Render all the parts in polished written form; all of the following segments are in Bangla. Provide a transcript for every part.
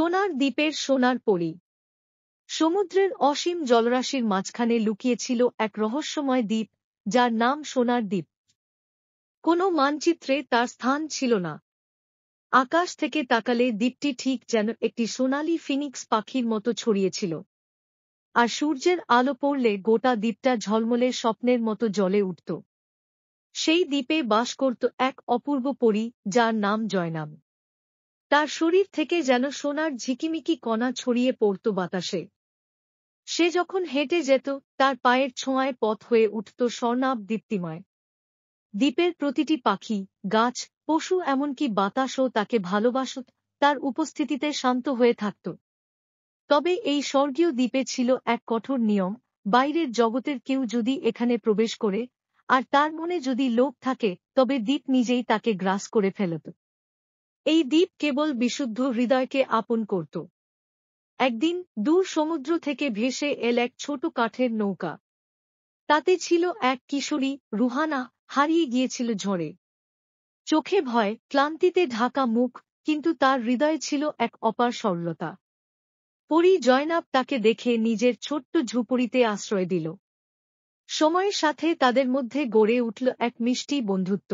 সোনার দ্বীপের সোনার পরী। সমুদ্রের অসীম জলরাশির মাঝখানে লুকিয়ে ছিল এক রহস্যময় দ্বীপ, যার নাম সোনার দ্বীপ। কোনো মানচিত্রে তার স্থান ছিল না। আকাশ থেকে তাকালে দ্বীপটি ঠিক যেন একটি সোনালি ফিনিক্স পাখির মতো ছড়িয়েছিল, আর সূর্যের আলো পড়লে গোটা দ্বীপটা ঝলমলে স্বপ্নের মতো জ্বলে উঠত। সেই দ্বীপে বাস করত এক অপূর্ব পরী, যার নাম জয়নাব। তার শরীর থেকে যেন সোনার ঝিকিমিকি কণা ছড়িয়ে পড়ত বাতাসে। সে যখন হেঁটে যেত, তার পায়ের ছোঁয়ায় পথ হয়ে উঠত স্বর্ণাভ দীপ্তিময়। দ্বীপের প্রতিটি পাখি, গাছ, পশু, এমনকি বাতাসও তাকে ভালোবাসত, তার উপস্থিতিতে শান্ত হয়ে থাকত। তবে এই স্বর্গীয় দ্বীপে ছিল এক কঠোর নিয়ম: বাইরের জগতের কেউ যদি এখানে প্রবেশ করে, আর তার মনে যদি লোভ থাকে, তবে দ্বীপ নিজেই তাকে গ্রাস করে ফেলত। এই দ্বীপ কেবল বিশুদ্ধ হৃদয়কে আপন করত। একদিন দূর সমুদ্র থেকে ভেসে এল এক ছোট কাঠের নৌকা। তাতে ছিল এক কিশোরী, রুহানা, হারিয়ে গিয়েছিল ঝড়ে। চোখে ভয়, ক্লান্তিতে ঢাকা মুখ, কিন্তু তার হৃদয়ে ছিল এক অপার সরলতা। পরী জয়নাব তাকে দেখে নিজের ছোট্ট ঝুপড়িতে আশ্রয় দিল। সময়ের সাথে তাদের মধ্যে গড়ে উঠল এক মিষ্টি বন্ধুত্ব।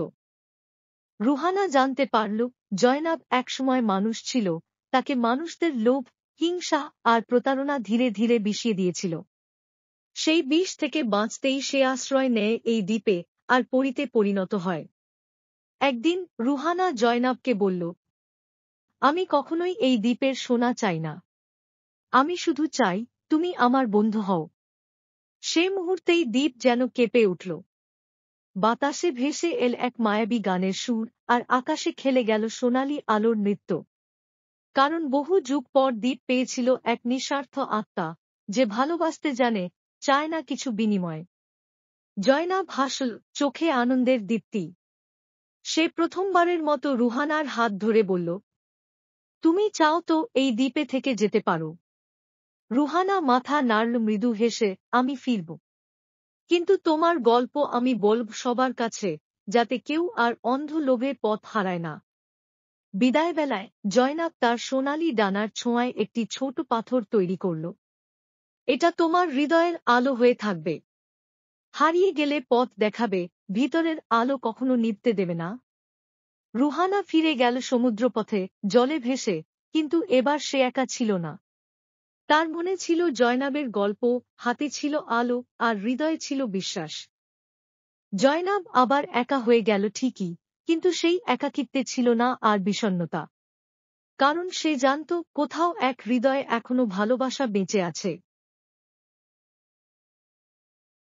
রুহানা জানতে পারল, জয়নাব একসময় মানুষ ছিল, তাকে মানুষদের লোভ, হিংসা আর প্রতারণা ধীরে ধীরে বিষিয়ে দিয়েছিল। সেই বিষ থেকে বাঁচতেই সে আশ্রয় নেয় এই দ্বীপে, আর পরীতে পরিণত হয়। একদিন রুহানা জয়নাবকে বলল, আমি কখনোই এই দ্বীপের সোনা চাই না। আমি শুধু চাই তুমি আমার বন্ধু হও। সে মুহূর্তেই দ্বীপ যেন কেঁপে উঠল। বাতাসে ভেসে এল এক মায়াবী গানের সুর, আর আকাশে খেলে গেল সোনালি আলোর নৃত্য। কারণ বহু যুগ পর দ্বীপ পেয়েছিল এক নিঃস্বার্থ আত্মা, যে ভালোবাসতে জানে, চায় না কিছু বিনিময়। জয়নাব হাসল, চোখে আনন্দের দীপ্তি। সে প্রথমবারের মতো রুহানার হাত ধরে বলল, তুমি চাও তো এই দ্বীপে থেকে যেতে পারো। রুহানা মাথা নাড়ল মৃদু হেসে, আমি ফিরব। কিন্তু তোমার গল্প আমি বলব সবার কাছে, যাতে কেউ আর অন্ধ লোভে পথ হারায় না। বিদায়বেলায় জয়নাব তার সোনালি ডানার ছোঁয়ায় একটি ছোট পাথর তৈরি করল। এটা তোমার হৃদয়ের আলো হয়ে থাকবে। হারিয়ে গেলে পথ দেখাবে, ভিতরের আলো কখনো নিভতে দেবে না। রুহানা ফিরে গেল সমুদ্রপথে, জলে ভেসে, কিন্তু এবার সে একা ছিল না। তার মনে ছিল জয়নাবের গল্প, হাতে ছিল আলো, আর হৃদয়ে ছিল বিশ্বাস। জয়নাব আবার একা হয়ে গেল ঠিকই, কিন্তু সেই একাকিত্বে ছিল না আর বিষণ্ণতা। কারণ সে জানত, কোথাও এক হৃদয়ে এখনো ভালোবাসা বেঁচে আছে।